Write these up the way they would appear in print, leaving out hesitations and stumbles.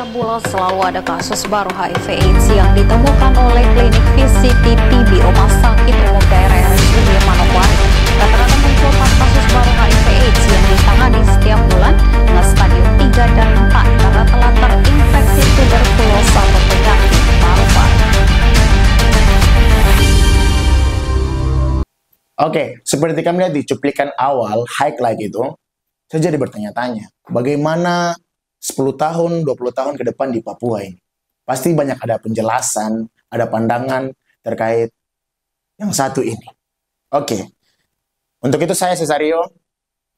Setiap bulan selalu ada kasus baru HIV/AIDS yang ditemukan oleh klinik VCT/TB Rumah Sakit Umum Daerah RSUD Manokwari. Rata-rata muncul 4 kasus baru HIV/AIDS yang ditangani setiap bulan dengan stadium 3 dan 4 karena telah terinfeksi tuberkulosa atau penyakit paru-paru. Oke, seperti kami lihat di cuplikan awal highlight itu, saya jadi bertanya-tanya, bagaimana 10 tahun, 20 tahun ke depan di Papua ini? Pasti banyak ada penjelasan, ada pandangan terkait yang satu ini. Oke, untuk itu saya Cesario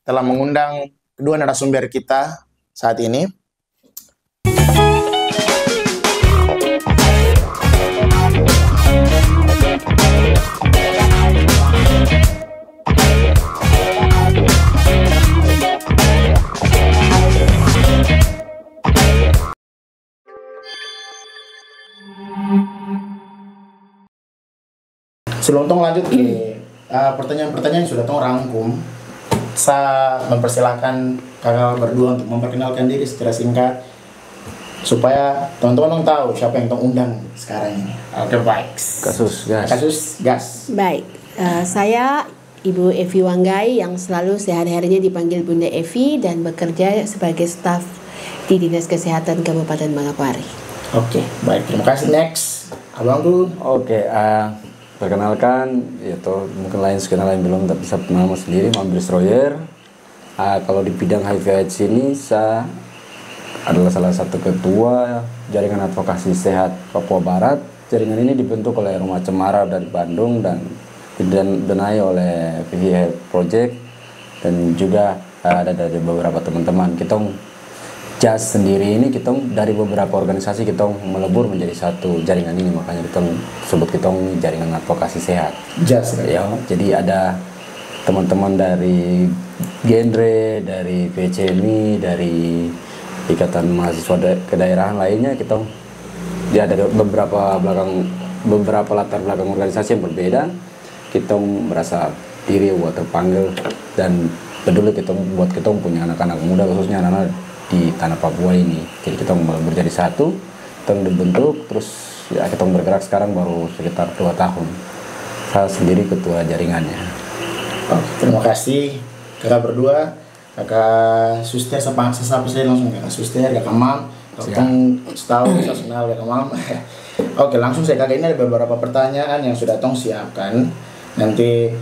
telah mengundang kedua narasumber kita saat ini. Sebelum tong lanjut ke pertanyaan-pertanyaan yang sudah tong rangkum, saya mempersilahkan kakak berdua untuk memperkenalkan diri secara singkat supaya teman-teman tahu siapa yang tong undang sekarang ini. Oke, baik. Kasus gas. Baik, saya Ibu Evi Wanggai yang selalu sehari-harinya dipanggil Bunda Evi dan bekerja sebagai staf di Dinas Kesehatan Kabupaten Manokwari. Oke, baik. Terima kasih. Next, abang tuh. Oke, perkenalkan, itu mungkin lain belum tak bisa nama sendiri, Mohamad Destroyer. Kalau di bidang HIV/AIDS ini saya adalah salah satu ketua jaringan advokasi sehat Papua Barat. Jaringan ini dibentuk oleh Rumah Cemara dari Bandung dan didanai oleh PV Health Project dan juga ada dari beberapa teman-teman. Kita JAS sendiri ini kita dari beberapa organisasi kita melebur menjadi satu jaringan ini, makanya kita sebut kita jaringan advokasi sehat JAS ya. Jadi ada teman-teman dari genre, dari PCMI, dari Ikatan Mahasiswa Kedaerahan lainnya. Kita ya ada beberapa latar belakang organisasi yang berbeda. Kita merasa diri buat terpanggil dan peduli kita buat kita punya anak-anak muda, khususnya anak-anak di tanah Papua ini. Jadi kita melebur jadi satu, kita dibentuk, terus ya kita bergerak sekarang baru sekitar 2 tahun. Saya sendiri ketua jaringannya. Terima kasih kakak berdua. Kakak Suster, siapa saya langsung kakak Suster, kakak Mam. Tong setahu saya kenal kakak Mam. Oke, langsung saya kakak, ini ada beberapa pertanyaan yang sudah tong siapkan. Nanti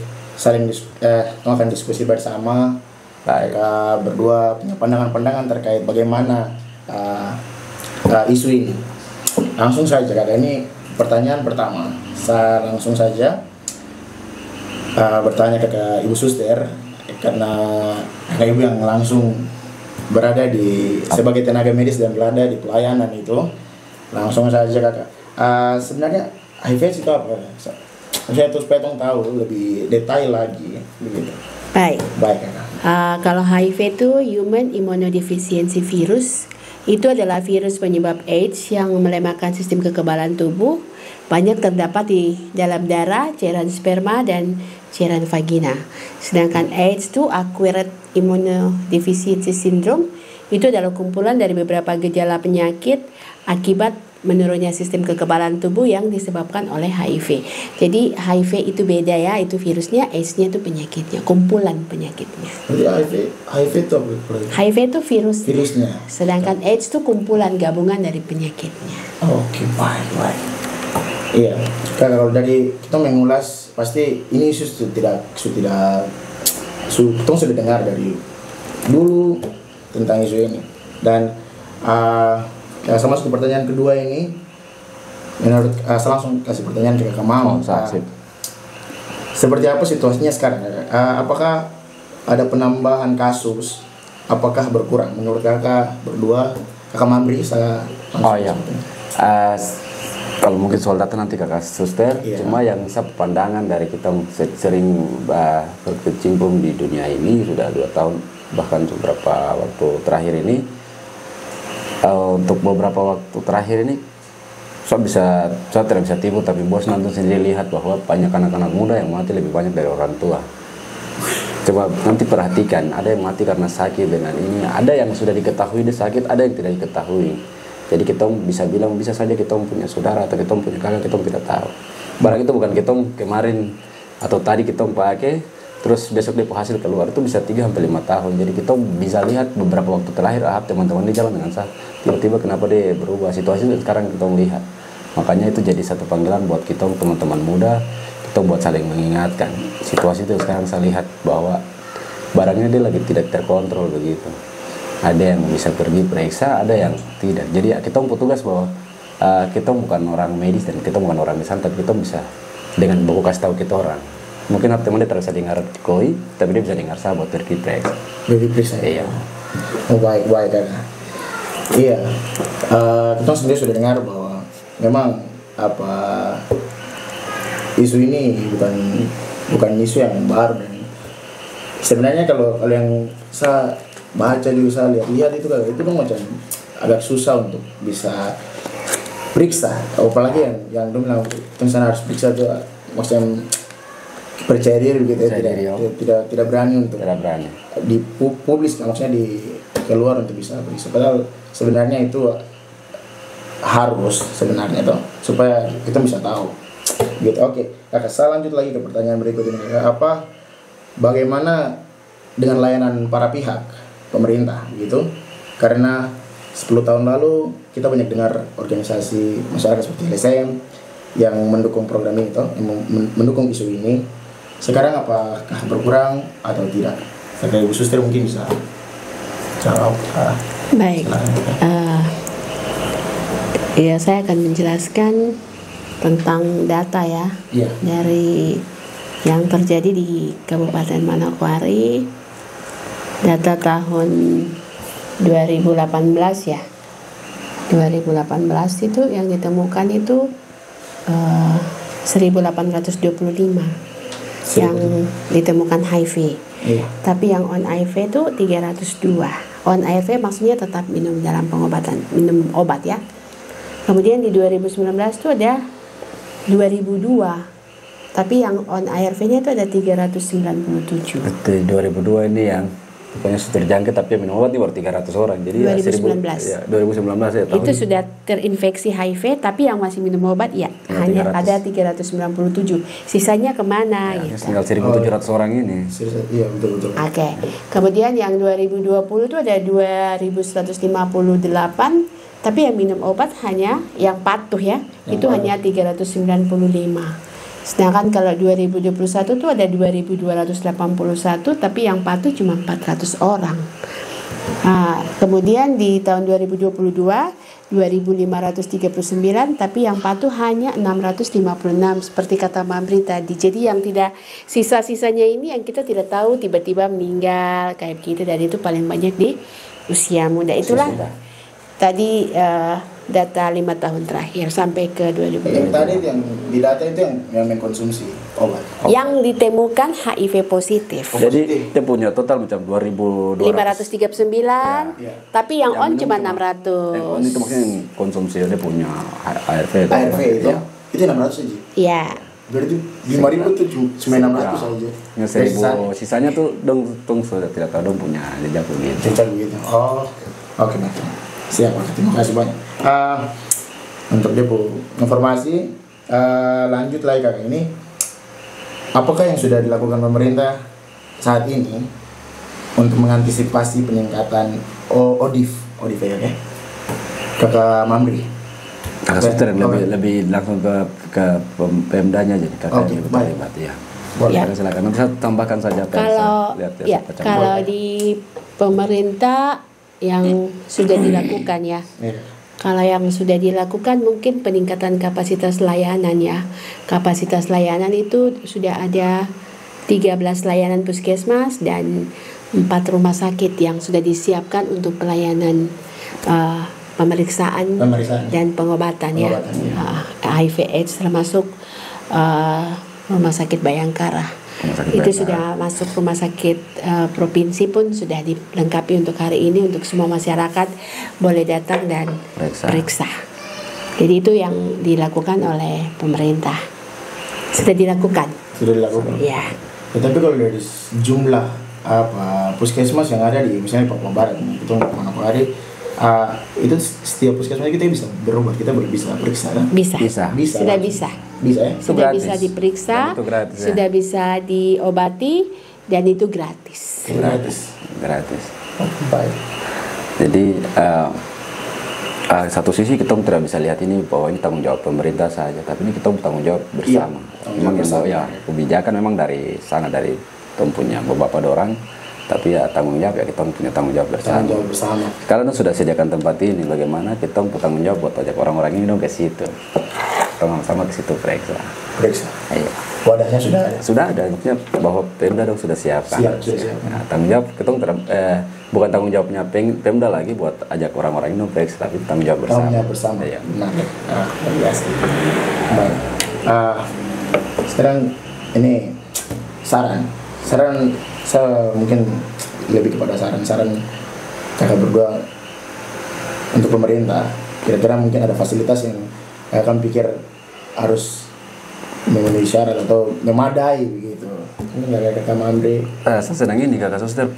tong akan diskusi bersama. Kakak berdua punya pandangan-pandangan terkait bagaimana isu ini. Langsung saja kakak, ini pertanyaan pertama. Saya langsung saja bertanya ke Ibu Suster, karena kakak ibu yang langsung berada sebagai tenaga medis dan berada di pelayanan itu. Langsung saja kakak, sebenarnya HIV itu apa? Saya tuh supaya tahu lebih detail lagi begitu. Baik kakak. Kalau HIV itu Human Immunodeficiency Virus, itu adalah virus penyebab AIDS yang melemahkan sistem kekebalan tubuh. Banyak terdapat di dalam darah, cairan sperma, dan cairan vagina. Sedangkan AIDS itu Acquired Immunodeficiency Syndrome, itu adalah kumpulan dari beberapa gejala penyakit akibat menurunnya sistem kekebalan tubuh yang disebabkan oleh HIV. Jadi HIV itu beda ya, itu virusnya, AIDS-nya itu penyakitnya, kumpulan penyakitnya. Jadi HIV itu apa? HIV itu virusnya. Sedangkan AIDS itu kumpulan gabungan dari penyakitnya. Oke, baik. Iya, kalau dari kita mengulas, pasti ini isu sudah dengar dari dulu tentang isu ini. Dan sama seperti pertanyaan kedua ini, menurut saya langsung kasih pertanyaan ke Kak Mam. Seperti apa situasinya sekarang? Apakah ada penambahan kasus? Apakah berkurang? Menurut kakak berdua, kakak Mambri, saya langsung. Kalau mungkin soal data nanti kakak Suster, cuma yang saya pandangan dari kita sering berkecimpung di dunia ini sudah 2 tahun, bahkan beberapa waktu terakhir ini. Untuk beberapa waktu terakhir ini saya tidak bisa tipu, tapi bos nonton sendiri lihat bahwa banyak anak-anak muda yang mati lebih banyak dari orang tua. Coba nanti perhatikan, ada yang mati karena sakit dengan ini, ada yang sudah diketahui dia sakit, ada yang tidak diketahui. Jadi kita bisa bilang bisa saja kita punya saudara atau kita punya kakak, kita tidak tahu. Barang itu bukan kita kemarin atau tadi kita pakai terus besok dia hasil keluar, itu bisa 3 sampai 5 tahun. Jadi kita bisa lihat beberapa waktu terakhir teman-teman dia jalan dengan sah. Tiba-tiba kenapa dia berubah, situasi itu sekarang kita melihat. Makanya itu jadi satu panggilan buat kita teman-teman muda, kita buat saling mengingatkan. Situasi itu sekarang saya lihat bahwa barangnya dia lagi tidak terkontrol begitu. Ada yang bisa pergi periksa, ada yang tidak. Jadi kita tugas bahwa kita bukan orang medis dan kita bukan orang misalnya, tapi kita bisa dengan buku kasih tahu kita orang. Mungkin teman dia terasa dengar koi, tapi dia bisa dengar saya buat pergi periksa. Pergi periksa. Iya. Oh, baik kan. Iya. Kita sendiri sudah dengar bahwa memang isu ini bukan isu yang baru, dan sebenarnya kalau yang saya baca juga, saya lihat itu kan macam agak susah untuk bisa periksa, apalagi yang bilang sana harus periksa itu maksudnya percaya diri begitu, tidak berani untuk dipublis, maksudnya di keluar untuk bisa periksa, padahal sebenarnya itu harus sebenarnya tuh supaya kita bisa tahu gitu. Oke, kakak, saya lanjut lagi ke pertanyaan berikutnya. Bagaimana dengan layanan para pihak pemerintah gitu? Karena 10 tahun lalu kita banyak dengar organisasi masyarakat seperti LSM yang mendukung program ini yang mendukung isu ini. Sekarang apakah berkurang atau tidak? Ibu Suster mungkin bisa jawab. Baik. Ya, saya akan menjelaskan tentang data ya. Yeah. Dari yang terjadi di Kabupaten Manokwari, data tahun 2018 ya. 2018 itu yang ditemukan itu 1825 yang ditemukan HIV. Yeah. Tapi yang on HIV itu 302. On HIV maksudnya tetap minum dalam pengobatan, minum obat ya. Kemudian di 2019 itu ada 2002. Tapi yang on ARV-nya itu ada 397. Betul, 2002 ini yang pokoknya sudah terjangkit tapi minum obat ini baru 300 orang. Jadi 2019. 2019 ya tahun. Itu sudah terinfeksi HIV, tapi yang masih minum obat ya hanya 300. ada 397. Sisanya kemana Ya, gitu. tinggal 1.700 orang ini. Iya, betul. Oke. Kemudian yang 2020 itu ada 2158. Tapi yang minum obat hanya yang patuh ya, itu hanya 395. Sedangkan kalau 2021 itu ada 2281, tapi yang patuh cuma 400 orang. Nah, kemudian di tahun 2022 2539, tapi yang patuh hanya 656 seperti kata Mamri tadi. Jadi yang tidak, sisa-sisanya ini yang kita tidak tahu tiba-tiba meninggal kayak begitu, dan itu paling banyak di usia muda. Itulah tadi data 5 tahun terakhir sampai ke 2020. Yang tadi yang di data itu yang mengkonsumsi obat. Yang ditemukan HIV positif. Jadi dia punya total macam 539, Ya. Tapi yang on cuma Yang 600. on itu maksudnya yang konsumsi dia punya ARV. ARV itu Ya. itu 600 aja. Ya. Berarti 5.000 itu cuma 600 saja. Yang 1.000 sisanya tuh dong sudah tidak tahu dong punya jejak begitu. Cocok begitu. Oh, oke, Pak. Siap, Pak. Terima kasih banyak. Untuk depo informasi, lanjut lagi kakak ini. Apakah yang sudah dilakukan pemerintah saat ini untuk mengantisipasi peningkatan ODIF ya, okay? Kakak Mamri. Kakak Suster yang lebih langsung ke Pemdanya, jadi kakak Oke, yang baik. terlibat ya. Boleh. Ya. Silakan. Nanti saya tambahkan saja apa yang Kalau saya lihat ya, semacam kalau boleh. di pemerintah yang sudah dilakukan ya. Iya. Kalau yang sudah dilakukan mungkin peningkatan kapasitas layanan ya. Kapasitas layanan itu sudah ada 13 layanan puskesmas dan 4 rumah sakit yang sudah disiapkan untuk pelayanan pemeriksaan dan pengobatan ya. HIV/AIDS termasuk rumah sakit Bayangkara. Itu sudah masuk rumah sakit provinsi pun sudah dilengkapi untuk hari ini, untuk semua masyarakat boleh datang dan periksa. Jadi itu yang dilakukan oleh pemerintah. Sudah dilakukan. Ya. Tapi kalau dari jumlah puskesmas yang ada di misalnya Papua Barat, itu Manokwari, Itu setiap puskesmas kita bisa berobat, kita bisa periksa kan? Bisa. Sudah langsung. bisa. Bisa ya? Sudah gratis. bisa diperiksa, Dan itu gratis, ya? sudah bisa diobati, dan itu gratis. Gratis. Oh, baik. Jadi satu sisi kita tidak bisa lihat ini bahwa ini tanggung jawab pemerintah saja, tapi ini kita tanggung jawab bersama. Memang ya kebijakan memang dari sana, dari punya beberapa orang, tapi ya tanggung jawab ya kita punya tanggung jawab bersama. Tanggung jawab bersama. Kalau sudah sediakan tempat ini, bagaimana kita bertanggung jawab buat ajak orang-orang ini dong ke situ, sama ke situ periksa. Iya. Wadahnya sudah ada. Sudah ada, maksudnya bahwa Pemda dong sudah siapkan. Siap. Nah, tanggung jawab kita bukan tanggung jawabnya Pemda lagi buat ajak orang-orang ini periksa, tapi tanggung jawab bersama. Tanggung jawab bersama. Iya. Benar. Luar biasa. Baik. Sekarang ini saran saya mungkin lebih kepada saran kakak berdua untuk pemerintah. Kira-kira mungkin ada fasilitas yang akan pikir harus memenuhi syarat atau memadai begitu. Ini nggak kakak Mamre. Saya senang ini kakak suster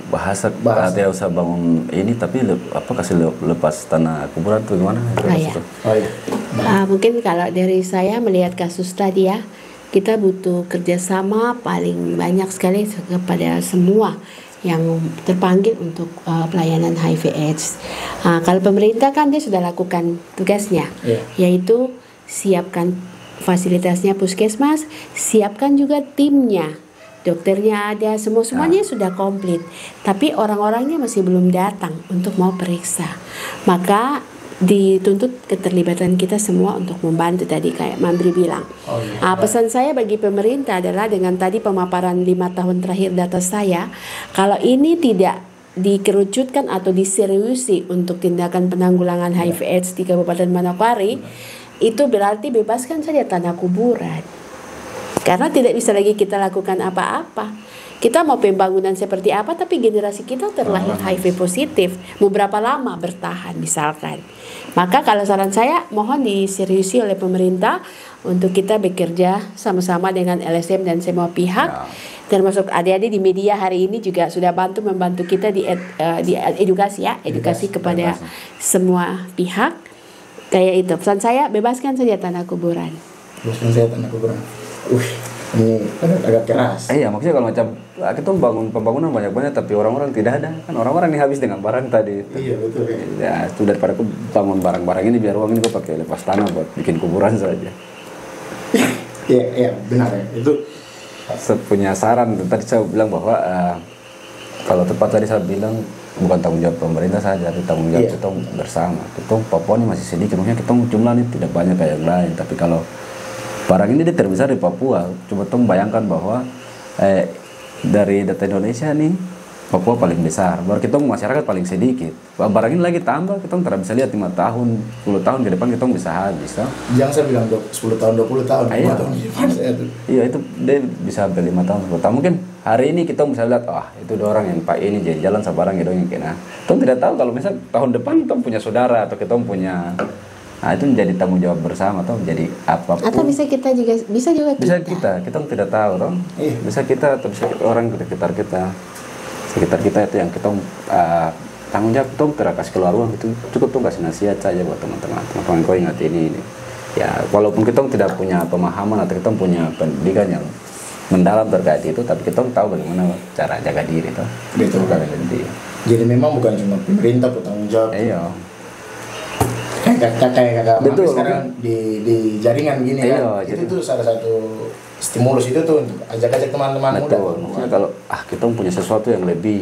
bahasa. Tidak usah bangun ini, tapi kasih lepas tanah kuburan tuh gimana? Iya. Mungkin kalau dari saya melihat kasus tadi ya, kita butuh kerjasama paling banyak sekali kepada semua yang terpanggil untuk pelayanan HIV/AIDS. Kalau pemerintah kan dia sudah lakukan tugasnya, yaitu siapkan fasilitasnya puskesmas, siapkan juga timnya, dokternya ada, semuanya sudah komplit. Tapi orang-orangnya masih belum datang untuk mau periksa. Maka dituntut keterlibatan kita semua untuk membantu tadi kayak Mandri bilang. Pesan saya bagi pemerintah adalah dengan tadi pemaparan 5 tahun terakhir data saya, kalau ini tidak dikerucutkan atau diseriusi untuk tindakan penanggulangan HIV/AIDS di Kabupaten Manokwari, itu berarti bebaskan saja tanah kuburan. Karena tidak bisa lagi kita lakukan apa-apa. Kita mau pembangunan seperti apa, tapi generasi kita terlahir HIV positif. Mau berapa lama bertahan misalkan. Maka kalau saran saya, mohon diseriusi oleh pemerintah untuk kita bekerja sama-sama dengan LSM dan semua pihak. Termasuk adik-adik di media hari ini juga sudah membantu kita di edukasi ya, edukasi kepada semua pihak. Kayak itu, pesan saya, bebaskan saja tanah kuburan. Bebaskan saja tanah kuburan. Ini agak keras. Iya, maksudnya kalau macam kita bangun pembangunan banyak-banyak tapi orang-orang tidak ada, kan orang-orang ini habis dengan barang tadi. Iya betul. Ya, itu daripada aku bangun barang-barang ini biar uang ini aku pakai lepas tanah buat bikin kuburan saja. Iya benar ya. Itu saya punya saran. Tadi saya bilang bahwa kalau tepat tadi saya bilang bukan tanggung jawab pemerintah saja, tapi tanggung jawab kita bersama. Kita Papua ini masih sedikit, maksudnya kita jumlah ini tidak banyak kayak yang lain, tapi kalau barang ini dia terbesar di Papua. Coba tolong bayangkan bahwa dari data Indonesia nih Papua paling besar, baru kita masyarakat paling sedikit. Barang ini lagi tambah, kita tidak bisa lihat 5 tahun, 10 tahun ke depan kita bisa habis. Jangan saya bilang 10 tahun, 20 tahun, 5 tahun ke depan saya tuh. Iya itu dia bisa sampai 5 tahun, 10 tahun. Mungkin hari ini kita bisa lihat, itu ada orang yang Pak ini jalan sebarang gitu yang kena. Kita tidak tahu kalau misal tahun depan kita punya saudara atau kita punya. Nah itu menjadi tanggung jawab bersama atau menjadi apapun. Atau bisa kita juga bisa kita tidak tahu toh. Bisa kita atau bisa orang sekitar kita itu yang kita tanggung jawab tuh kasih keluar uang itu cukup tuh kasih nasihat saja buat teman-teman kau ingat ini ya, walaupun kita tidak punya pemahaman atau kita punya pendidikan yang mendalam terkait itu, tapi kita tahu bagaimana cara jaga diri toh. Betul kan. Jadi memang bukan cuma pemerintah bertanggung jawab. Iya. Kayak betul, sekarang di jaringan gini kan, itu tuh salah satu stimulus itu tuh untuk ajak-ajak teman-teman muda. Maksudnya kalau kita punya sesuatu yang lebih,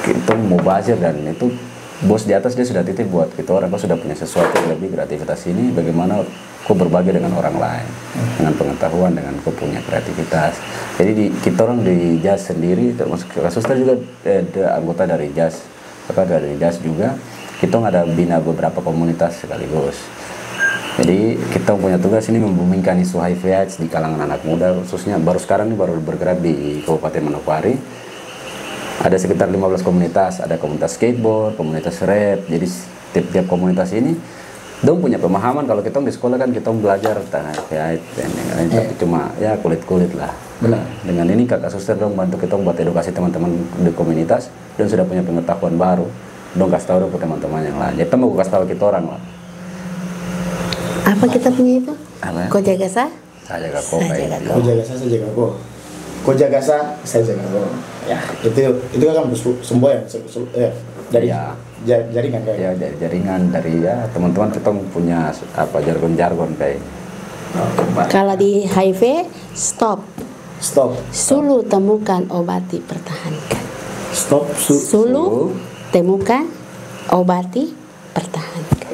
kita mau bazir dan itu bos di atas dia sudah titip buat kita orang, kau sudah punya sesuatu yang lebih, kreativitas ini bagaimana kau berbagi dengan orang lain, dengan pengetahuan, dengan kau punya kreativitas. Jadi kita orang di JAS sendiri, termasuk kasus juga ada anggota dari JAS, dari JAS juga. Kita ada bina beberapa komunitas sekaligus. Jadi kita punya tugas ini membumingkan isu HIV/AIDS di kalangan anak muda, khususnya baru sekarang ini baru bergerak di Kabupaten Manokwari. Ada sekitar 15 komunitas, ada komunitas skateboard, komunitas rap. Jadi tiap komunitas ini dong punya pemahaman kalau kita di sekolah kan kita belajar tentang HIV/AIDS dan yang lain, tapi cuma ya kulit-kulit lah. Benar. Dengan ini kakak suster dong bantu kita buat edukasi teman-teman di komunitas dan sudah punya pengetahuan baru. dong kasih tahu ke teman-teman yang lain. Jadi mau kasih tahu kita orang lah. Apa kita punya itu? Apa ya? Kau jaga sah? Saya jaga kok. Saya jaga Kau jaga saya jaga kau. Kau jaga saya jaga kau. Ya itu kan semboyan dari Ya. jaringan kayak. Ya dari jaringan dari ya teman-teman kita punya apa jargon-jargon kayak. Kalau di HIV, stop. Stop. Sulu temukan, obati, pertahankan. Stop. Sulu temukan, obati, pertahankan.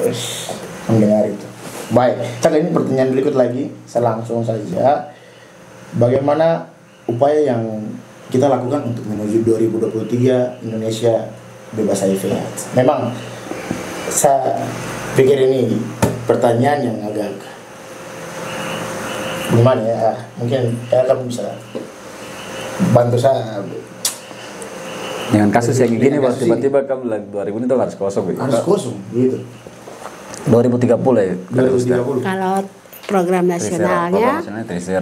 Mendengar itu. Baik, kali ini pertanyaan berikut lagi. Saya langsung saja. Bagaimana upaya yang kita lakukan untuk menuju 2023 Indonesia bebas HIV/AIDS? Memang saya pikir ini pertanyaan yang agak gimana ya? Mungkin kamu bisa bantu saya. Dengan kasus yang gini, Dengan kasus tiba-tiba kamu 2000 ini tuh harus kosong. Harus kosong gitu. 2030 ya. 2030. Kalau program nasionalnya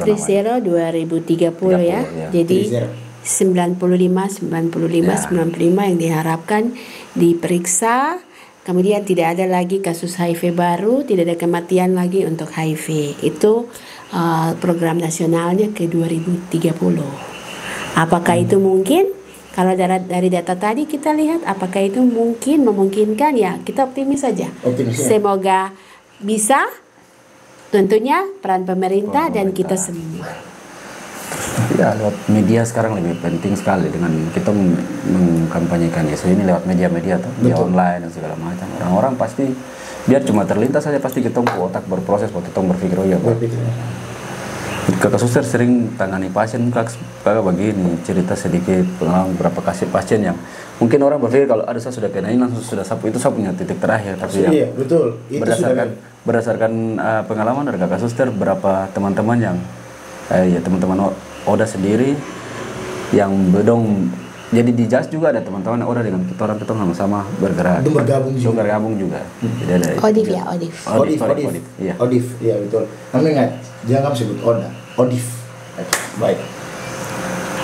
Trisero 2030 ya. Jadi Trisero. 95 yang diharapkan diperiksa, kemudian tidak ada lagi kasus HIV baru, tidak ada kematian lagi untuk HIV. Itu program nasionalnya ke 2030. Apakah itu mungkin? Kalau dari data tadi kita lihat apakah itu memungkinkan ya, kita optimis saja. Optimis, ya. Semoga bisa. Tentunya peran pemerintah dan kita semua. Ya, lewat media sekarang lebih penting sekali dengan kita mengkampanyekan isu ini lewat media-media tuh, media online dan segala macam. Orang-orang pasti biar cuma terlintas saja pasti kita otak berproses waktu kita berpikir oh ya Pak. Kakak suster sering tangani pasien kakak begini cerita sedikit pengalaman beberapa kasih pasien yang mungkin orang berpikir kalau ada saya sudah kena ini langsung sudah sapu itu saya punya titik terakhir tapi Iya, betul. Itu berdasarkan pengalaman dari kakak suster berapa teman-teman yang ya teman-teman Oda sendiri yang bedong jadi di JAS juga ada teman-teman yang Oda dengan kita orang sama-sama bergerak. Itu bergabung juga. Jadi ada Odif ya, Odif. Iya. Odif, iya betul. Kamu ingat, jangan kamu sebut Oda, Odif. Baik.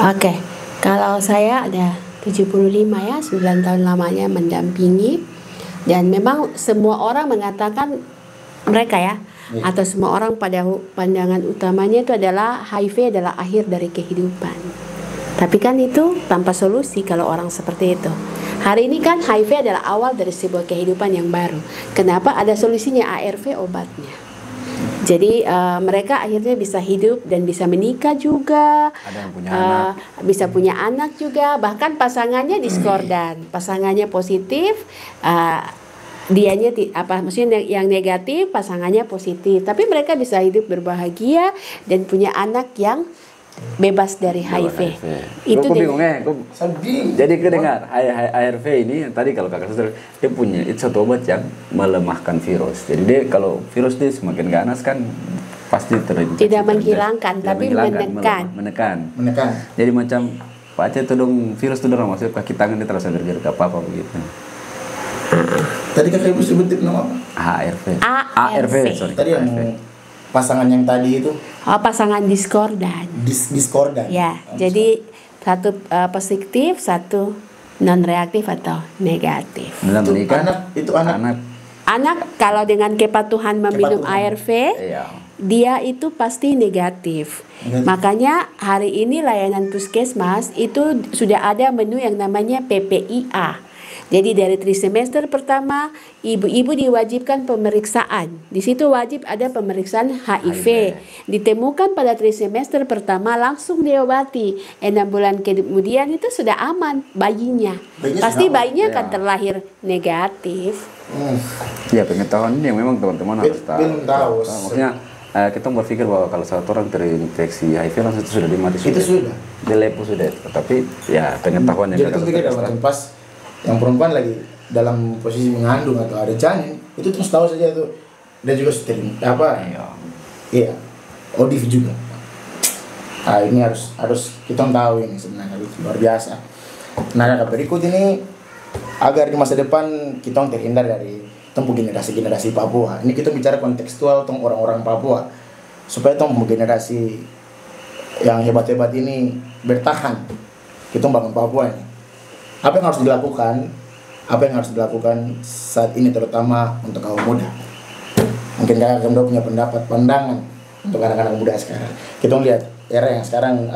Oke, kalau saya ada 75 ya, 9 tahun lamanya mendampingi, dan memang semua orang mengatakan mereka ya, atau semua orang pada pandangan utamanya itu adalah HIV adalah akhir dari kehidupan. Tapi kan itu tanpa solusi kalau orang seperti itu. Hari ini kan HIV adalah awal dari sebuah kehidupan yang baru. Kenapa? Ada solusinya, ARV obatnya. Jadi mereka akhirnya bisa hidup dan bisa menikah juga. Ada yang punya anak. Bisa punya anak juga. Bahkan pasangannya diskordan, pasangannya positif. Dianya maksudnya yang negatif, pasangannya positif. Tapi mereka bisa hidup berbahagia dan punya anak yang bebas dari HIV. Itu bingung ya. Jadi kedengar ARV ini yang tadi kalau kakak suster dia punya itu satu obat yang melemahkan virus. Jadi dia kalau virus dia semakin ganas kan pasti tidak menghilangkan tapi menekan. Jadi macam Pak Aceh itu dong virus itu dong masuk kaki tangan dia terasa gerger ke apa begitu. Tadi kakak ibu sebutin nama apa? ARV. Sorry. Tadi yang pasangan yang tadi itu pasangan diskordan. Diskordan. Ya, jadi satu positif, satu non reaktif atau negatif. Itu anak. Anak kalau dengan kepatuhan meminum ARV, dia itu pasti negatif. Makanya hari ini layanan puskesmas itu sudah ada menu yang namanya PPIA. Jadi dari trimester pertama, ibu-ibu diwajibkan pemeriksaan. Di situ wajib ada pemeriksaan HIV. Ditemukan pada trimester pertama langsung diobati. 6 bulan kemudian itu sudah aman bayinya. Pasti bayinya akan terlahir negatif. Ya pengetahuan ini yang memang teman-teman harus tahu. Belum tahu. Maksudnya kita berpikir bahwa kalau satu orang terinfeksi HIV langsung itu sudah dimati Itu sudah. Dilepo sudah. Tapi ya pengetahuan yang kita pas yang perempuan lagi dalam posisi mengandung atau ada janin itu terus tahu saja itu dan juga steril iya ODIF juga. Ini harus kita tahu ini sebenarnya itu luar biasa. Nah berikut ini agar di masa depan kita terhindar dari tempuh generasi Papua. Ini kita bicara kontekstual tentang orang-orang Papua supaya tempuh generasi yang hebat-hebat ini bertahan. Kita bangun Papua ini. Apa yang harus dilakukan apa yang harus dilakukan saat ini terutama untuk kaum muda. Mungkin kakak Gemdo punya pandangan untuk anak-anak muda sekarang. Kita lihat era yang sekarang,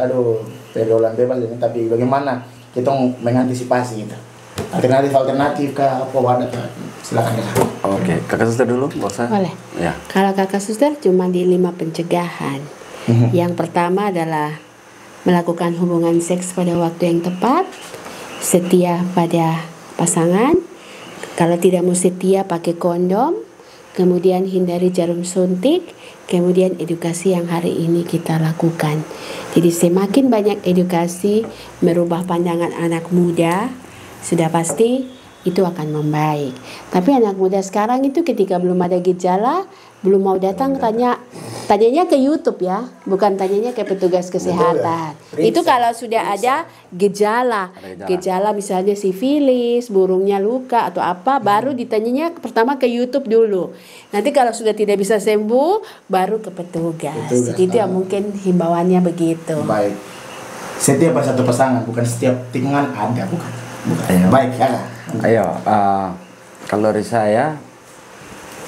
pergaulan bebas ini, tapi bagaimana kita mengantisipasi itu? Alternatif kah, apa wadah kah? Silakan kakak. Oke, kakak suster dulu, bosan. Boleh. Ya. Kalau kakak suster cuma di 5 pencegahan. Yang pertama adalah melakukan hubungan seks pada waktu yang tepat, setia pada pasangan. Kalau tidak mau setia, pakai kondom. Kemudian hindari jarum suntik. Kemudian edukasi yang hari ini kita lakukan. Jadi semakin banyak edukasi merubah pandangan anak muda, sudah pasti itu akan membaik. Tapi anak muda sekarang itu ketika belum ada gejala, belum mau datang, tanyanya ke YouTube ya, bukan tanyanya ke petugas kesehatan. Itu kalau sudah ada gejala misalnya sifilis, burungnya luka atau apa, baru ditanyanya pertama ke YouTube dulu. Nanti kalau sudah tidak bisa sembuh, baru ke petugas. Itu yang mungkin himbauannya begitu. Baik. Setiap satu pasangan, bukan setiap tikungan ada, bukan. Ayo. Baik, kakak. Ayo, kalau dari saya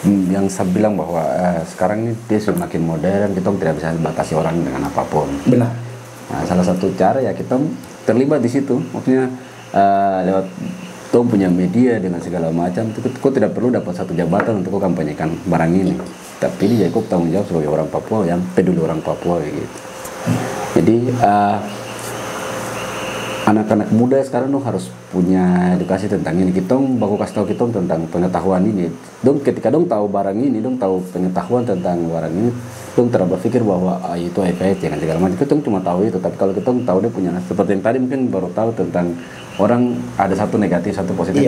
yang saya bilang bahwa sekarang ini dia semakin modern, kita tidak bisa batasi orang dengan apapun. Benar. Nah, salah satu cara ya kita terlibat di situ, maksudnya lewat kita punya media dengan segala macam. Kau tidak perlu dapat satu jabatan untuk kau kampanyekan barang ini, tapi dia kau tanggung jawab sebagai orang Papua yang peduli orang Papua gitu. Jadi anak-anak muda sekarang dong harus punya edukasi tentang ini. Kita baku kasih tahu kita tentang pengetahuan ini. Dong ketika dong tahu barang ini, dong tahu pengetahuan tentang barang ini, dong tidak berpikir bahwa itu HIV jangan segala macam. Kita cuma tahu itu. Tapi kalau kita tahu dia punya, seperti yang tadi mungkin baru tahu tentang orang ada satu negatif, satu positif.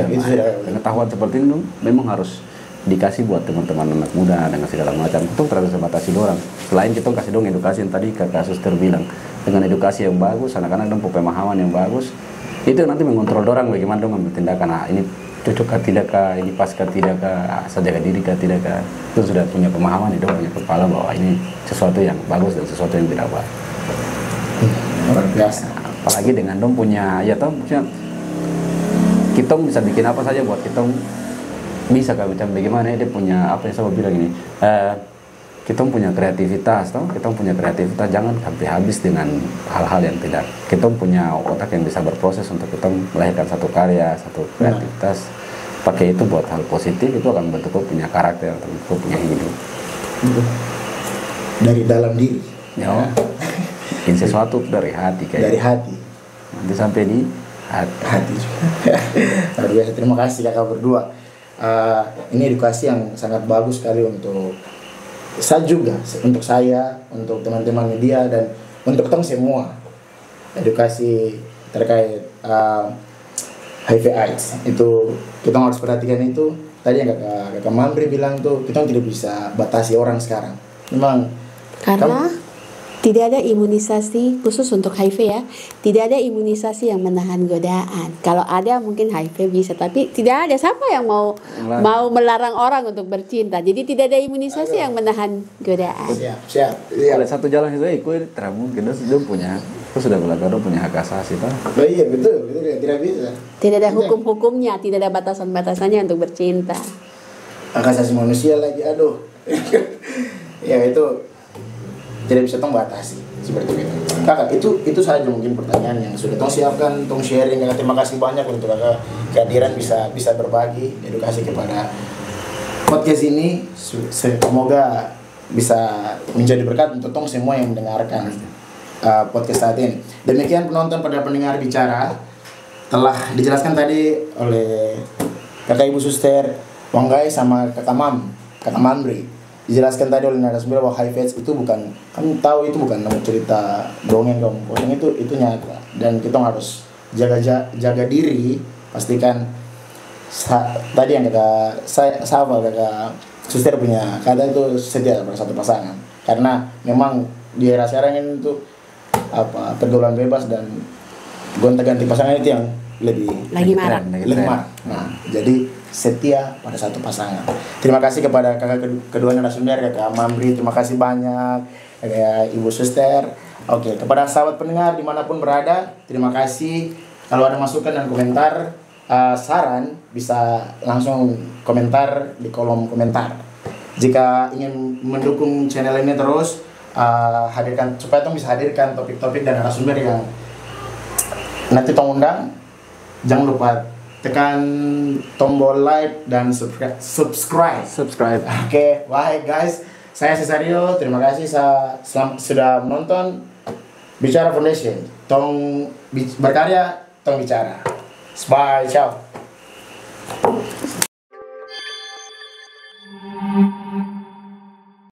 Pengetahuan seperti ini dong memang harus dikasih buat teman-teman anak muda dengan segala macam. Itu terlalu batasi orang. Selain kita kasih dong edukasi yang tadi kakak suster bilang, dengan edukasi yang bagus, anak-anak dong pemahaman yang bagus, itu nanti mengontrol orang bagaimana dong mengambil tindakan. Ini cocok kah tidak kah, ini pas kah tidak kah, saya jaga diri kah tidak kah. Itu sudah punya pemahaman, itu punya kepala bahwa ini sesuatu yang bagus dan sesuatu yang tidak baik. Luar biasa. Apalagi dengan dong punya, ya tau, kita bisa bikin apa saja buat kita bisa kan, macam bagaimana dia punya apa yang saya bilang ini, kita punya kreativitas, jangan sampai habis dengan hal-hal yang tidak. Kita punya otak yang bisa berproses untuk kita melahirkan satu karya, satu kreativitas. Pakai itu buat hal positif, itu akan bentuk punya karakter, bentuk punya hidup. Dari dalam diri. Ya. Bikin sesuatu dari hati kayak. Dari hati. Nanti sampai di hati juga. Luar biasa. Terima kasih kakak berdua. Ini edukasi yang sangat bagus sekali untuk saya juga, untuk saya, untuk teman-teman media, dan untuk kita semua. Edukasi terkait HIV/AIDS itu kita harus perhatikan. Itu tadi yang kakak Mamri bilang tuh, kita tidak bisa batasi orang sekarang. Memang karena tidak ada imunisasi khusus untuk HIV ya. Tidak ada imunisasi yang menahan godaan. Kalau ada mungkin HIV bisa, tapi tidak ada. Siapa yang mau melarang orang untuk bercinta? Jadi tidak ada imunisasi yang menahan godaan. Siap. Ada satu jalan itu, ikut mungkin dia punya, itu sudah belajar punya hak asasi kan? Oh iya betul, tidak bisa. Tidak ada hukum-hukumnya, tidak ada batasan-batasannya untuk bercinta. Hak asasi manusia lagi, aduh. Ya itu tidak bisa tong batasi seperti itu. Kakak, itu saja mungkin pertanyaan yang sudah tong siapkan, tong sharing. Terima kasih banyak untuk kakak kehadiran, bisa berbagi edukasi kepada podcast ini. Semoga bisa menjadi berkat untuk tong semua yang mendengarkan podcast saat ini. Demikian penonton pada pendengar bicara, telah dijelaskan tadi oleh kakak ibu suster Wanggai sama kakak Mamri. Dijelaskan tadi oleh narasumber bahwa HIV/AIDS itu bukan, kamu tahu itu bukan cerita dongeng dong, pokoknya itu nyata, dan kita harus jaga diri, pastikan tadi yang kakak suster punya kata itu setia pada satu pasangan, karena memang di era sekarang ini tuh pergaulan bebas dan gonta-ganti pasangan itu yang lebih marak. Nah, jadi setia pada satu pasangan. Terima kasih kepada kakak kedua narasumber, kakak Mamri, terima kasih banyak, kakak ibu suster. Oke, kepada sahabat pendengar dimanapun berada, terima kasih. Kalau ada masukan dan komentar, saran bisa langsung komentar di kolom komentar. Jika ingin mendukung channel ini terus, hadirkan supaya tong bisa hadirkan topik-topik dan narasumber yang nanti tong undang. Jangan lupa tekan tombol like dan subscribe. Oke, bye guys. Saya Cesario, terima kasih sudah menonton Bicara Foundation. Tong berkarya, tong bicara. Bye, ciao.